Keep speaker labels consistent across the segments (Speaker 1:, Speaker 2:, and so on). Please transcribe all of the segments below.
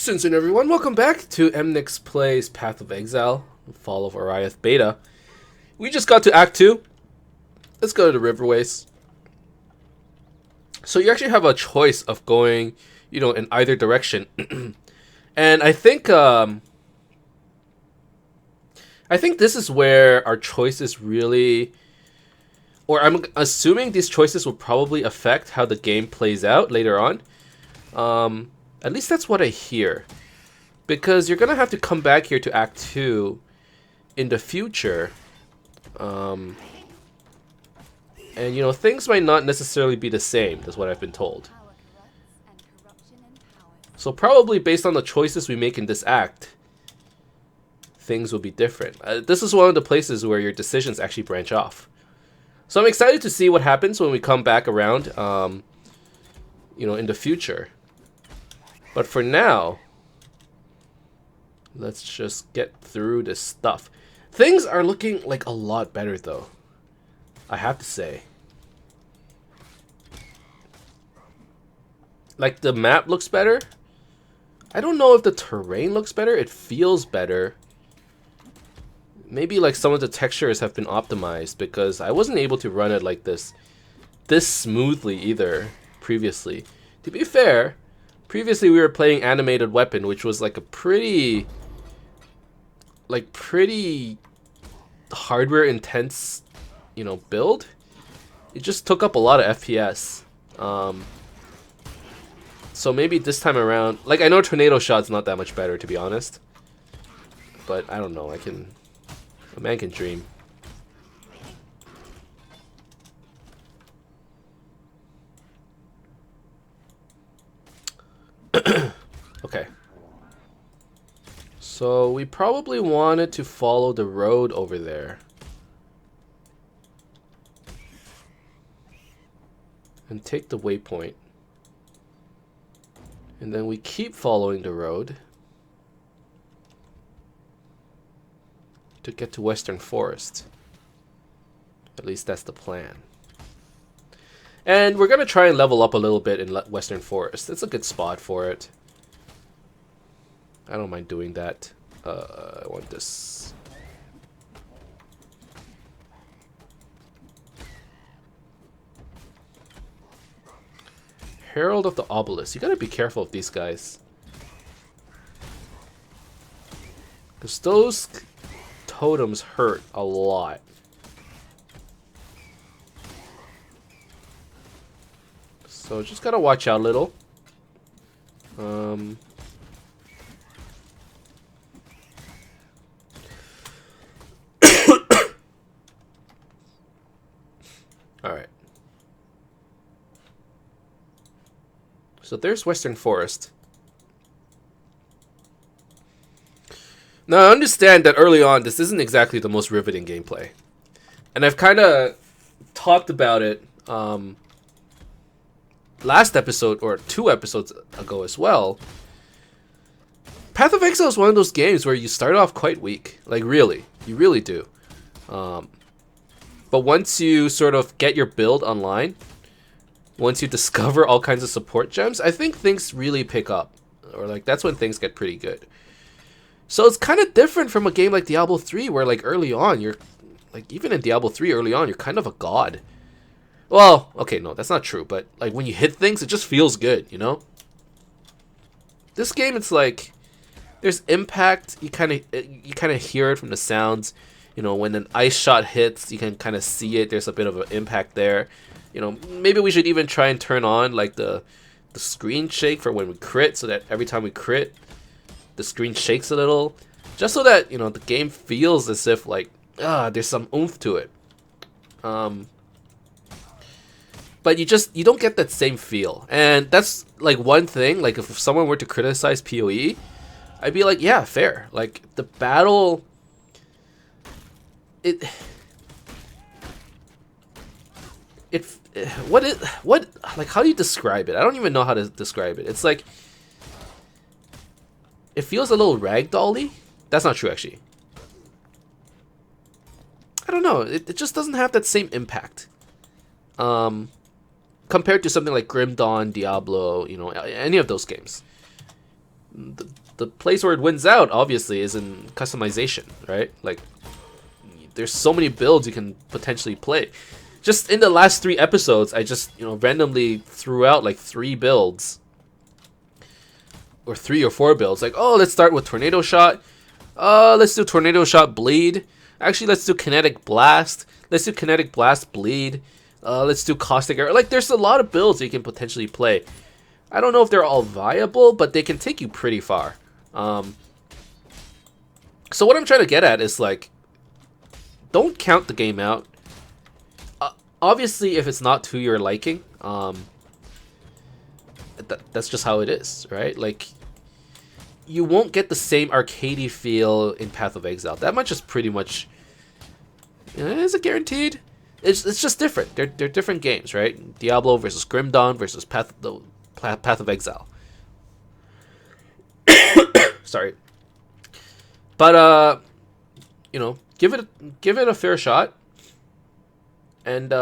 Speaker 1: Sinsen everyone, welcome back to Emnix Plays Path of Exile, Fall of Oriath Beta. We just got to Act 2. Let's go to the Riverways. So you actually have a choice of going, in either direction. And I think this is where our choices really, or I'm assuming these choices will probably affect how the game plays out later on. At least that's what I hear. Because you're going to have to come back here to Act 2 in the future. And, things might not necessarily be the same, is what I've been told. So probably based on the choices we make in this act, things will be different. This is one of the places where your decisions actually branch off. So I'm excited to see what happens when we come back around, in the future. But for now, let's just get through this stuff. Things are looking like a lot better though, I have to say. Like the map looks better. I don't know if the terrain looks better. It feels better. Maybe like some of the textures have been optimized because I wasn't able to run it like this smoothly either previously. To be fair, previously we were playing animated weapon, which was like a pretty hardware intense, build. It just took up a lot of FPS. So maybe this time around, like I know tornado shot's not that much better to be honest, but I don't know. A man can dream. Okay. So we probably wanted to follow the road over there. And take the waypoint. And then we keep following the road to get to Western Forest. At least that's the plan. And we're going to try and level up a little bit in Western Forest. It's a good spot for it. I don't mind doing that. I want this. Herald of the Obelisk. You gotta be careful of these guys. Because those totems hurt a lot. So just gotta watch out a little. Alright. So there's Western Forest. Now I understand that early on this isn't exactly the most riveting gameplay. And I've kind of talked about it last episode or 2 episodes ago as well. Path of Exile is one of those games where you start off quite weak. Like really, you really do. But once you sort of get your build online, once you discover all kinds of support gems, I think things really pick up. Or like that's when things get pretty good. So it's kind of different from a game like Diablo 3 where like early on you're like even in Diablo 3 early on you're kind of a god. Well, okay, no, that's not true, but like when you hit things it just feels good, This game it's like there's impact, you kind of hear it from the sounds. When an ice shot hits, you can kind of see it. There's a bit of an impact there. Maybe we should even try and turn on like the screen shake for when we crit, so that every time we crit, the screen shakes a little, just so that the game feels as if like there's some oomph to it. But you don't get that same feel, and that's like one thing. Like if someone were to criticize PoE, I'd be like, yeah, fair. Like the battle. How do you describe it? I don't even know how to describe it. It's like it feels a little ragdoll-y. That's not true actually. I don't know. It just doesn't have that same impact. Compared to something like Grim Dawn, Diablo, any of those games. the place where it wins out, obviously, is in customization, right? Like, there's so many builds you can potentially play. Just in the last 3 episodes, I just, randomly threw out like 3 builds. Or 3 or 4 builds. Like, oh, let's start with Tornado Shot. Let's do Tornado Shot Bleed. Actually, let's do Kinetic Blast. Let's do Kinetic Blast Bleed. Let's do Caustic Air. Like, there's a lot of builds you can potentially play. I don't know if they're all viable, but they can take you pretty far. So what I'm trying to get at is, like, don't count the game out. Obviously, if it's not to your liking, that's just how it is, right? Like, you won't get the same arcadey feel in Path of Exile. That much is pretty much... is it guaranteed? It's just different. They're different games, right? Diablo versus Grim Dawn versus Path of Exile. Sorry. But, give it a fair shot. And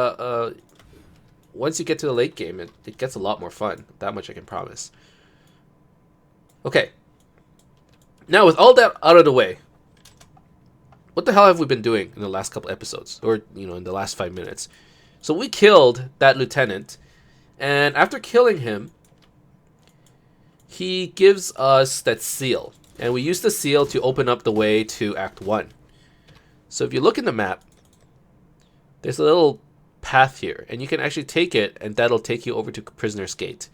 Speaker 1: once you get to the late game, it gets a lot more fun. That much I can promise. Okay. Now, with all that out of the way, what the hell have we been doing in the last couple episodes? Or, in the last 5 minutes? So we killed that lieutenant. And after killing him, he gives us that seal. And we use the seal to open up the way to Act 1. So if you look in the map, there's a little path here. And you can actually take it, and that'll take you over to Prisoner's Gate.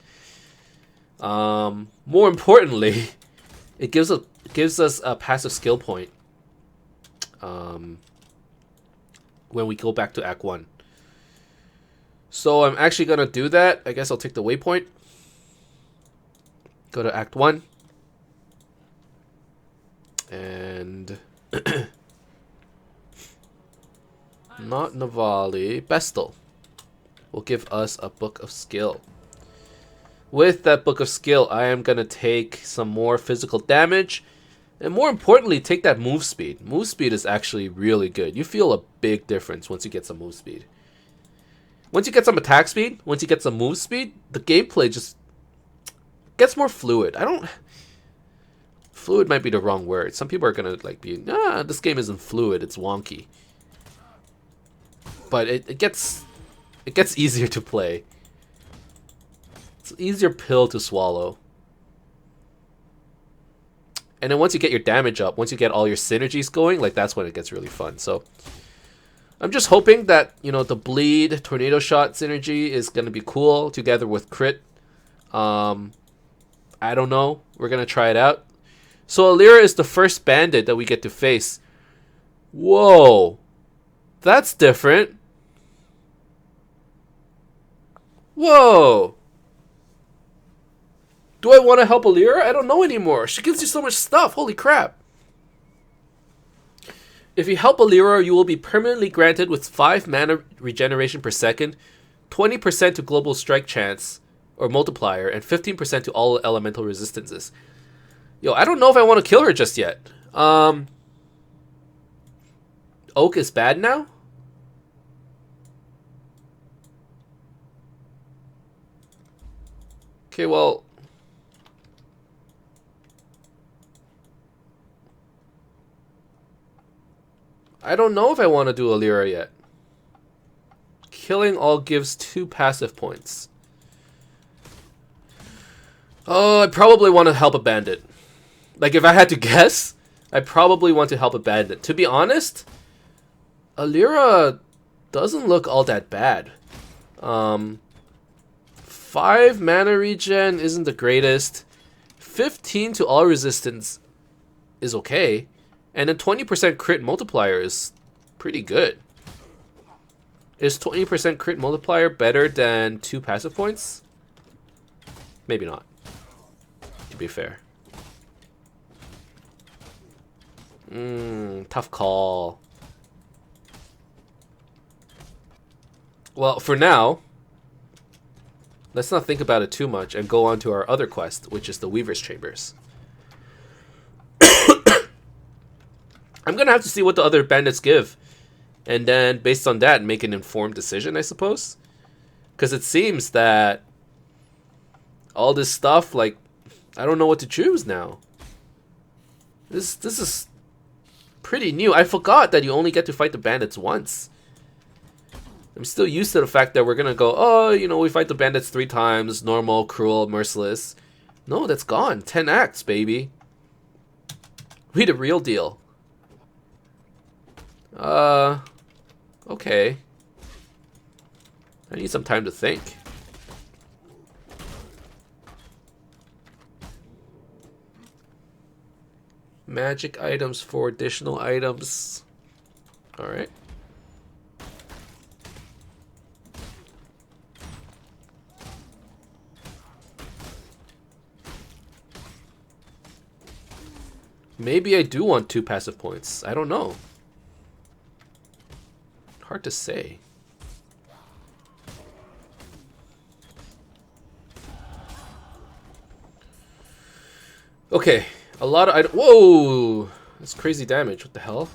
Speaker 1: More importantly, it gives us a passive skill point when we go back to Act 1. So I'm actually going to do that. I guess I'll take the waypoint. Go to Act 1. And... not Navali. Bestel will give us a Book of Skill. With that Book of Skill, I am going to take some more physical damage. And more importantly, take that move speed. Move speed is actually really good. You feel a big difference once you get some move speed. Once you get some attack speed, once you get some move speed, the gameplay just gets more fluid. Fluid might be the wrong word. Some people are going to be, this game isn't fluid, it's wonky. But it gets easier to play. It's an easier pill to swallow. And then once you get your damage up, once you get all your synergies going, that's when it gets really fun. So I'm just hoping that, the bleed tornado shot synergy is going to be cool together with crit. I don't know. We're going to try it out. So Alira is the first bandit that we get to face. Whoa. That's different. Whoa. Do I want to help Alira? I don't know anymore. She gives you so much stuff. Holy crap. If you help Alira, you will be permanently granted with 5 mana regeneration per second, 20% to global strike chance or multiplier, and 15% to all elemental resistances. Yo, I don't know if I want to kill her just yet. Oak is bad now? Okay, well... I don't know if I want to do Alira yet. Killing all gives 2 passive points. Oh, I probably want to help a bandit. If I had to guess, I probably want to help a bandit. To be honest, Alira doesn't look all that bad. 5 mana regen isn't the greatest. 15 to all resistance is okay. And then 20% crit multiplier is pretty good. Is 20% crit multiplier better than 2 passive points? Maybe not, to be fair. Tough call. Well, for now, let's not think about it too much and go on to our other quest, which is the Weaver's Chambers. I'm going to have to see what the other bandits give. And then, based on that, make an informed decision, I suppose. Because it seems that all this stuff, I don't know what to choose now. This is pretty new. I forgot that you only get to fight the bandits once. I'm still used to the fact that we're gonna go, oh, you know, we fight the bandits 3 times, normal, cruel, merciless. No, that's gone. 10 acts, baby. We the real deal. Okay. I need some time to think. Magic items for additional items. Alright. Maybe I do want 2 passive points. I don't know. Hard to say. Okay, a lot of items. Whoa! That's crazy damage. What the hell?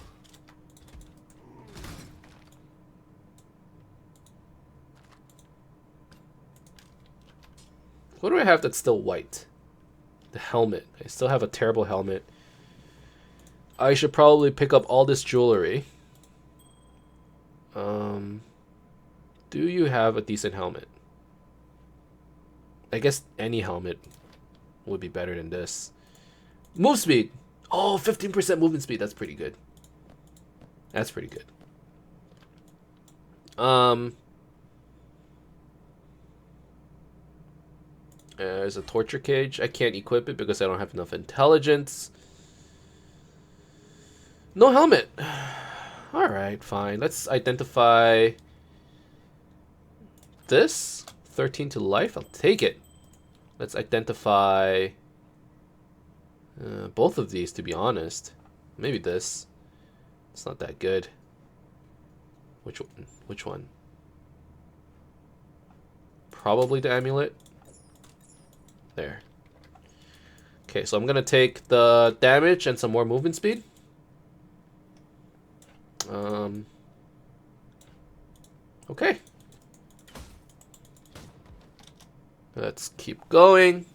Speaker 1: What do I have that's still white? The helmet. I still have a terrible helmet. I should probably pick up all this jewelry. Do you have a decent helmet? I guess any helmet would be better than this. Move speed! Oh, 15% movement speed. That's pretty good. That's pretty good. There's a torture cage. I can't equip it because I don't have enough intelligence. No helmet. Alright, fine. Let's identify this. 13 to life. I'll take it. Let's identify both of these, to be honest. Maybe this. It's not that good. Which one? Which one? Probably the amulet. There. Okay, so I'm gonna take the damage and some more movement speed. Okay. Let's keep going.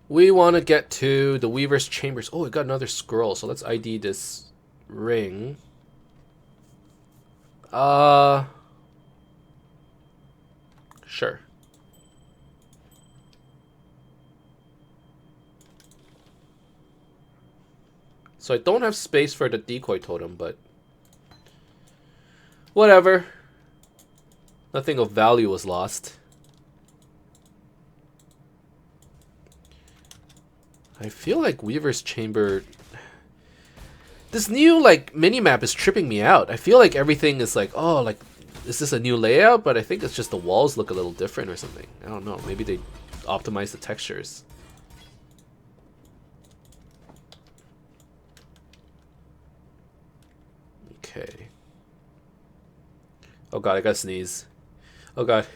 Speaker 1: We want to get to the Weaver's Chambers. Oh, we got another scroll, so let's ID this ring. Sure. So I don't have space for the decoy totem, but whatever. Nothing of value was lost. I feel like Weaver's Chamber... This new, like, mini-map is tripping me out. I feel like everything is like, oh, like, is this a new layout? But I think it's just the walls look a little different or something. I don't know. Maybe they optimized the textures. Okay. Oh god, I gotta sneeze. Oh god.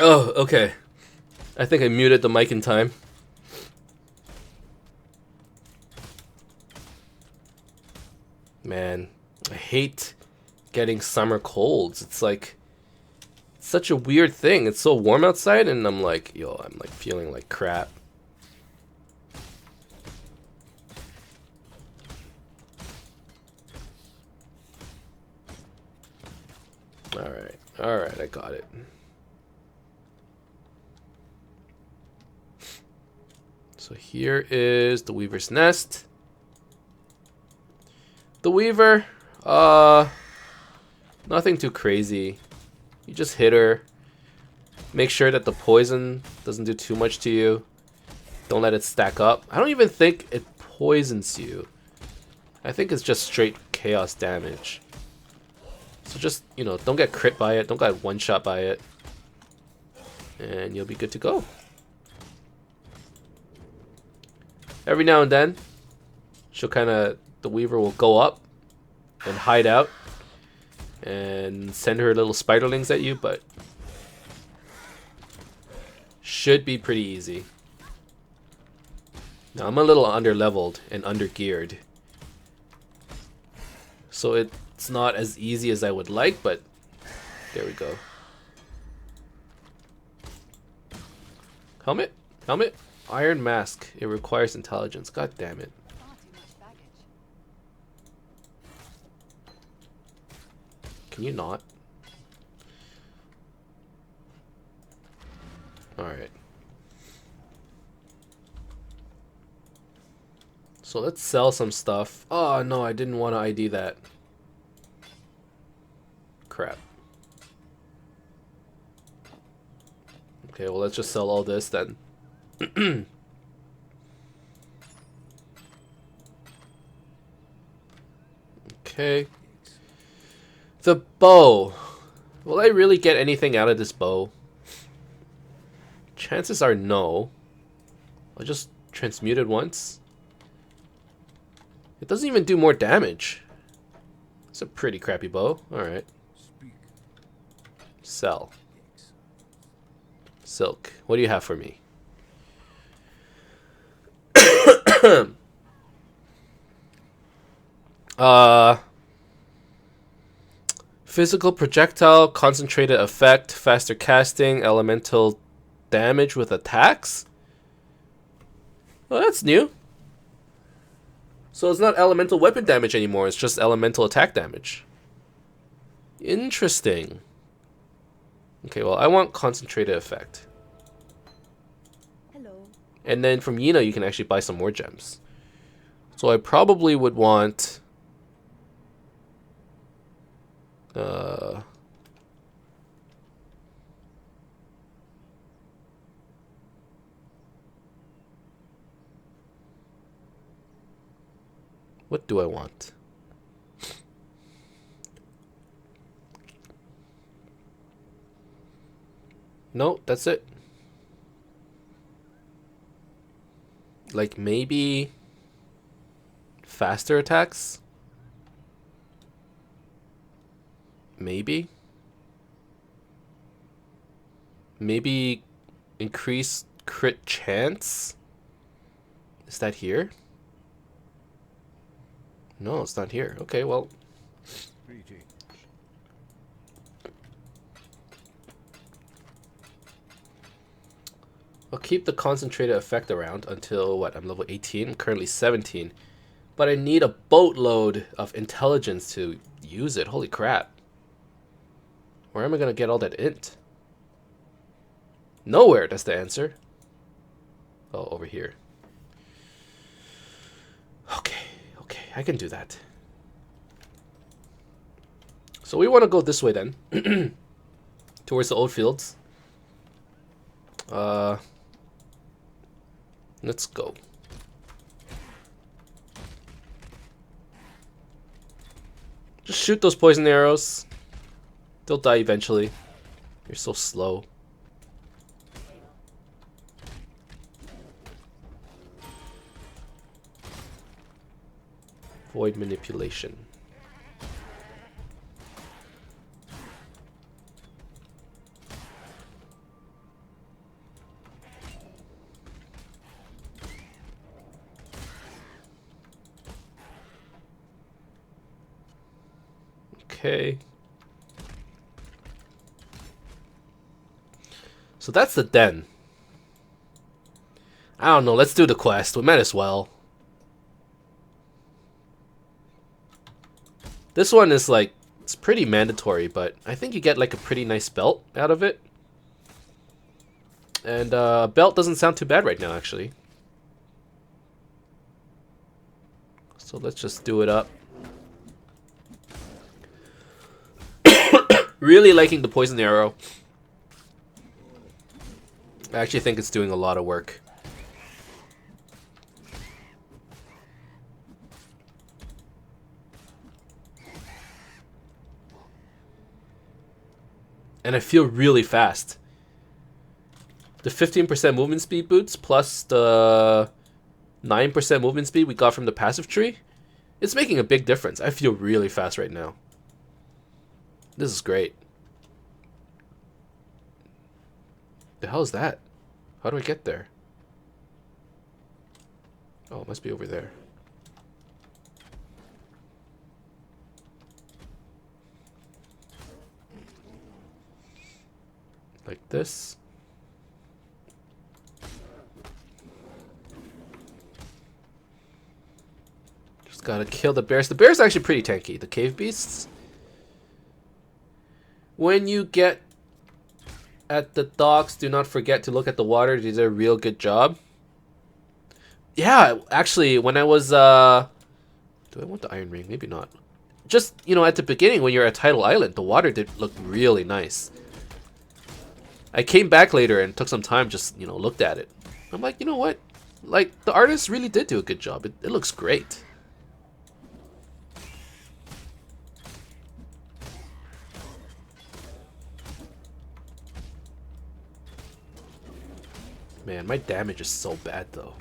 Speaker 1: Oh, okay. I think I muted the mic in time. Man, I hate getting summer colds. It's like such a weird thing. It's so warm outside and I'm like, yo, I'm like feeling like crap. Alright, I got it. So here is the Weaver's Nest. The Weaver, nothing too crazy. You just hit her. Make sure that the poison doesn't do too much to you. Don't let it stack up. I don't even think it poisons you. I think it's just straight chaos damage. So just, you know, don't get crit by it. Don't get one shot by it. And you'll be good to go. Every now and then, she'll kind of, the Weaver will go up and hide out and send her little spiderlings at you, but should be pretty easy. Now I'm a little under leveled and under geared, so it's It's not as easy as I would like, but there we go. Helmet? Helmet? Iron mask. It requires intelligence. God damn it. Can you not? Alright. So let's sell some stuff. Oh no, I didn't want to ID that. Crap. Okay, well let's just sell all this then. Okay. The bow. Will I really get anything out of this bow? Chances are no. I'll just transmute it once. It doesn't even do more damage. It's a pretty crappy bow. Alright. Sell. Silk. What do you have for me? Physical projectile, concentrated effect, faster casting, elemental damage with attacks? Well, that's new. So it's not elemental weapon damage anymore, it's just elemental attack damage. Interesting. Okay, well, I want concentrated effect.
Speaker 2: Hello.
Speaker 1: And then from Yina, you can actually buy some more gems. So I probably would want... what do I want? No, that's it. Like maybe faster attacks? Maybe? Maybe increase crit chance? Is that here? No, it's not here. Okay, well. I'll keep the concentrated effect around until, what, I'm level 18? I'm currently 17. But I need a boatload of intelligence to use it. Holy crap. Where am I going to get all that int? Nowhere, that's the answer. Oh, over here. Okay, I can do that. So we want to go this way then. Towards the old fields. Let's go. Just shoot those poison arrows. They'll die eventually. You're so slow. Void manipulation. Okay. So that's the den. I don't know, let's do the quest. We might as well. This one is like, it's pretty mandatory, but I think you get like a pretty nice belt out of it. And belt doesn't sound too bad right now, actually. So let's just do it up. Really liking the poison arrow. I actually think it's doing a lot of work. And I feel really fast. The 15% movement speed boots plus the 9% movement speed we got from the passive tree, it's making a big difference. I feel really fast right now. This is great. The hell is that? How do I get there? Oh, it must be over there. Like this. Just gotta kill the bears. The bears are actually pretty tanky. The cave beasts. When you get at the docks, do not forget to look at the water. They did a real good job. Yeah, actually, when I was, do I want the iron ring? Maybe not. Just, you know, at the beginning when you're at Tidal Island, the water did look really nice. I came back later and took some time, just, you know, looked at it. I'm like, you know what? Like, the artist really did do a good job. It looks great. Man, my damage is so bad, though.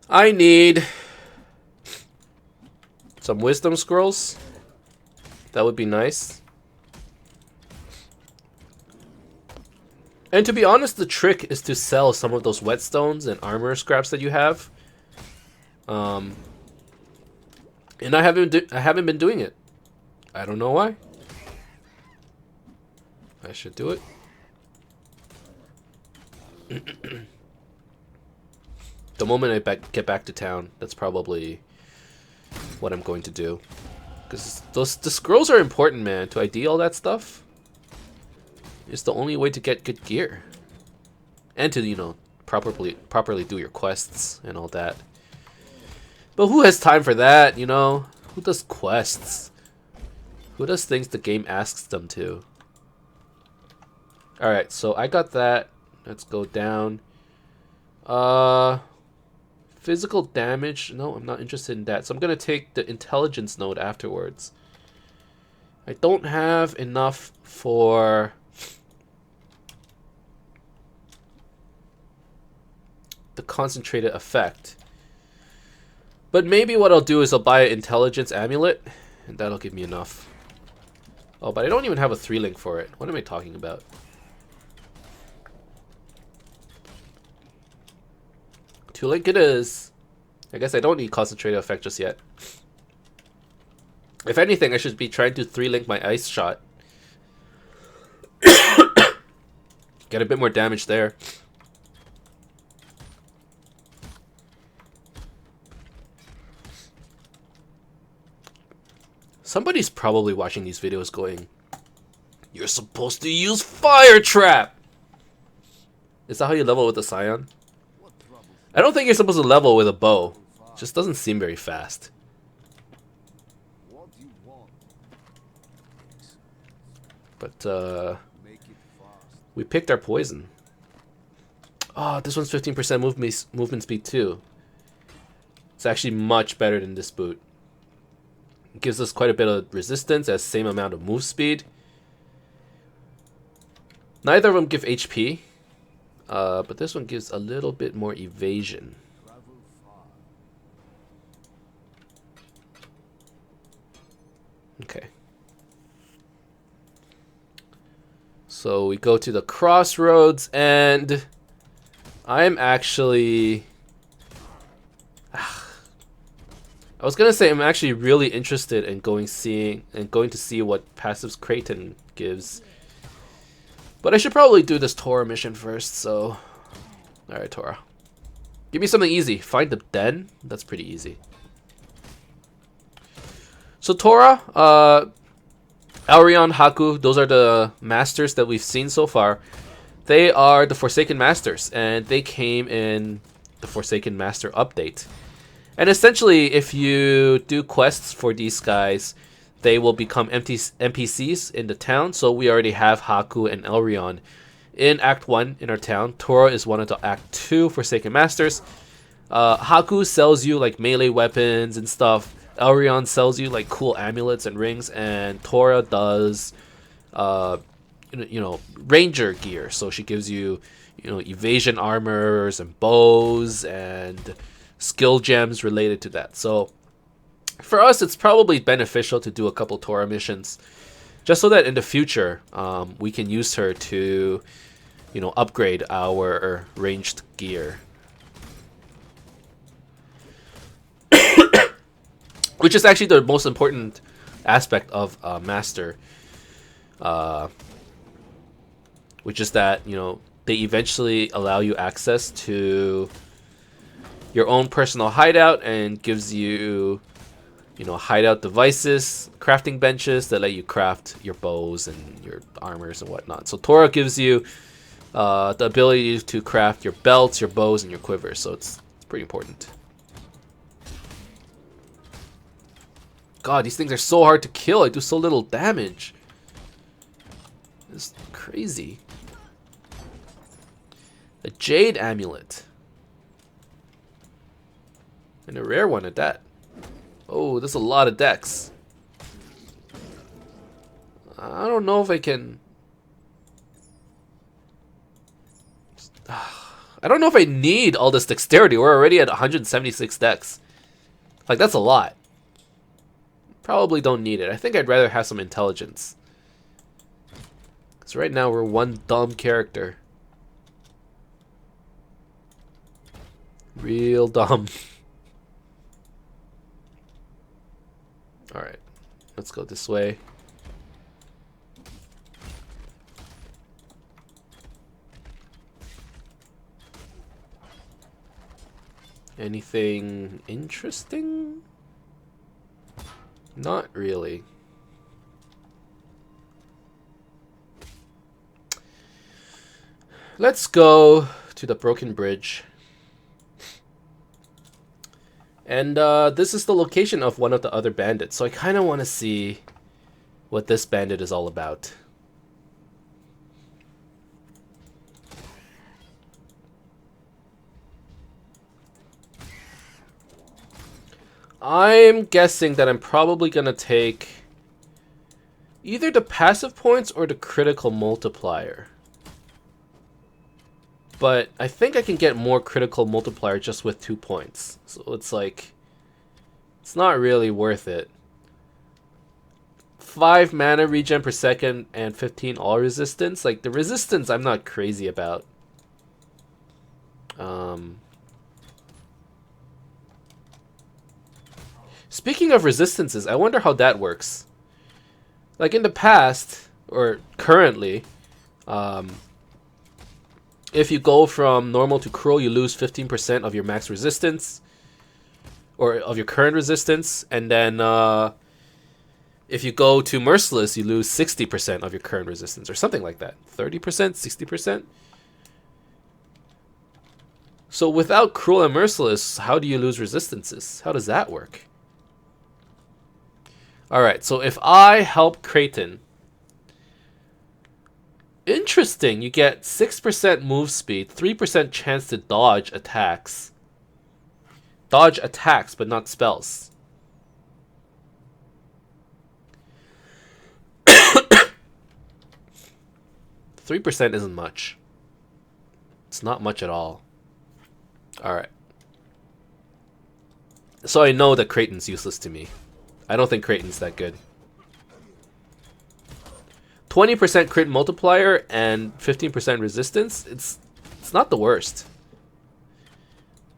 Speaker 1: I need some wisdom scrolls. That would be nice. And to be honest, the trick is to sell some of those whetstones and armor scraps that you have. And I haven't been doing it. I don't know why. I should do it. The moment I get back to town, that's probably what I'm going to do. Because the scrolls are important, man. To ID all that stuff, it's the only way to get good gear. And to, you know, properly do your quests and all that. But who has time for that, you know? Who does quests? Who does things the game asks them to? Alright, so I got that. Let's go down. Physical damage. No, I'm not interested in that. So I'm going to take the intelligence node afterwards. I don't have enough for the concentrated effect. But maybe what I'll do is I'll buy an intelligence amulet, and that'll give me enough. Oh, but I don't even have a 3-link for it. What am I talking about? Two-link it is. I guess I don't need concentrated effect just yet. If anything, I should be trying to 3-link my ice shot. Get a bit more damage there. Somebody's probably watching these videos going, "You're supposed to use fire trap!" Is that how you level with the Scion? I don't think you're supposed to level with a bow. It just doesn't seem very fast. But, we picked our poison. Oh, this one's 15% movement speed too. It's actually much better than this boot. It gives us quite a bit of resistance at the same amount of move speed. Neither of them give HP. But this one gives a little bit more evasion. Okay. So we go to the crossroads, and I'm actually... I was gonna say I'm actually really interested in going to see what passives Kraton gives. But I should probably do this Tora mission first, so... Alright, Tora. Give me something easy. Find the den? That's pretty easy. So Tora, Aurion, Haku, those are the masters that we've seen so far. They are the Forsaken Masters, and they came in the Forsaken Master update. And essentially, if you do quests for these guys, they will become NPCs in the town. So we already have Haku and Elrion in Act 1 in our town. Tora is one of the Act 2 Forsaken Masters. Haku sells you like melee weapons and stuff. Elrion sells you like cool amulets and rings. And Tora does, you know, ranger gear. So she gives you, you know, evasion armors and bows and skill gems related to that. So for us, it's probably beneficial to do a couple Tora missions, just so that in the future, we can use her to, you know, upgrade our ranged gear. Which is actually the most important aspect of Master, which is that, you know, they eventually allow you access to your own personal hideout and gives you, you know, hideout devices, crafting benches that let you craft your bows and your armors and whatnot. So Torah gives you the ability to craft your belts, your bows, and your quivers. So it's pretty important. God, these things are so hard to kill. I do so little damage. It's crazy. A Jade Amulet. And a rare one at that. Oh, there's a lot of decks. I don't know if I can... I don't know if I need all this dexterity. We're already at 176 decks. Like, that's a lot. Probably don't need it. I think I'd rather have some intelligence. Because right now we're one dumb character. Real dumb. Alright. Let's go this way. Anything interesting? Not really. Let's go to the broken bridge. And this is the location of one of the other bandits. So I kind of want to see what this bandit is all about. I'm guessing that I'm probably going to take either the passive points or the critical multiplier. But I think I can get more critical multiplier just with 2 points. So it's like, it's not really worth it. 5 mana regen per second and 15 all resistance. Like, the resistance I'm not crazy about. Speaking of resistances, I wonder how that works. Like in the past, or currently, if you go from normal to cruel, you lose 15% of your max resistance, or of your current resistance, and then if you go to merciless, you lose 60% of your current resistance, or something like that. 30%, 60%. So without cruel and merciless, how do you lose resistances? How does that work? Alright, so if I help Creighton, interesting, you get 6% move speed, 3% chance to dodge attacks. Dodge attacks, but not spells. %3 isn't much. It's not much at all. Alright. So I know that Creighton's useless to me. I don't think Creighton's that good. 20% crit multiplier and 15% resistance. It's not the worst.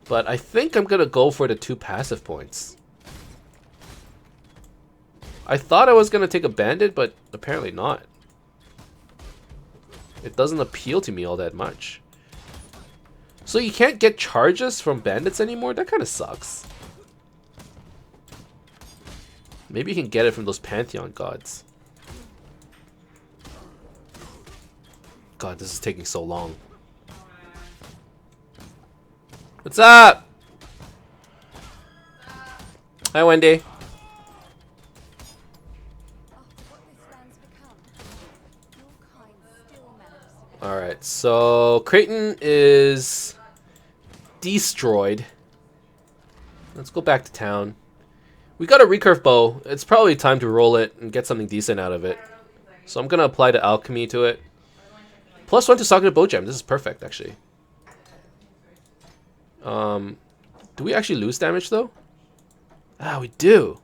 Speaker 1: But I think I'm gonna go for the 2 passive points. I thought I was gonna take a bandit, but apparently not. It doesn't appeal to me all that much. So you can't get charges from bandits anymore? That kind of sucks. Maybe you can get it from those Pantheon gods. God, this is taking so long. What's up? Hi, Wendy. Alright, so Creighton is destroyed. Let's go back to town. We got a recurve bow. It's probably time to roll it and get something decent out of it. So I'm going to apply the alchemy to it. +1 to socket bow gem. This is perfect, actually. Do we actually lose damage, though? Ah, we do.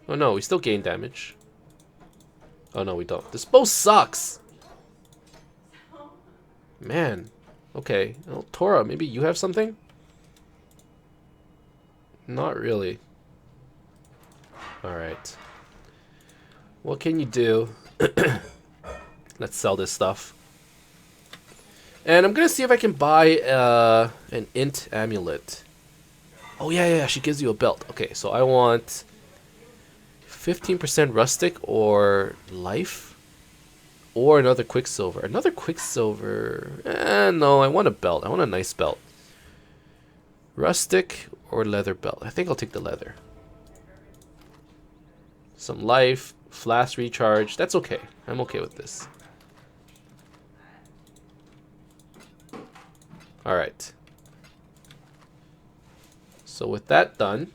Speaker 1: Oh, no. We still gain damage. Oh, no, we don't. This bow sucks. Man. Okay. Well, Tora, maybe you have something? Not really. Alright. What can you do? Let's sell this stuff. And I'm gonna see if I can buy an int amulet. Oh yeah, she gives you a belt. Okay, so I want 15% rustic or life, or another quicksilver. Another quicksilver. No, I want a belt. I want a nice belt. Rustic or leather belt. I think I'll take the leather. Some life, flask recharge. That's okay. I'm okay with this. Alright. So with that done,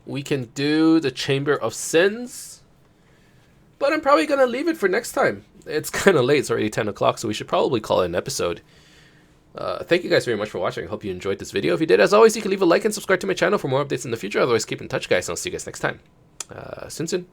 Speaker 1: we can do the Chamber of Sins. But I'm probably going to leave it for next time. It's kind of late. It's already 10 o'clock, so we should probably call it an episode. Thank you guys very much for watching. I hope you enjoyed this video. If you did, as always, you can leave a like and subscribe to my channel for more updates in the future. Otherwise, keep in touch, guys. I'll see you guys next time. Soon.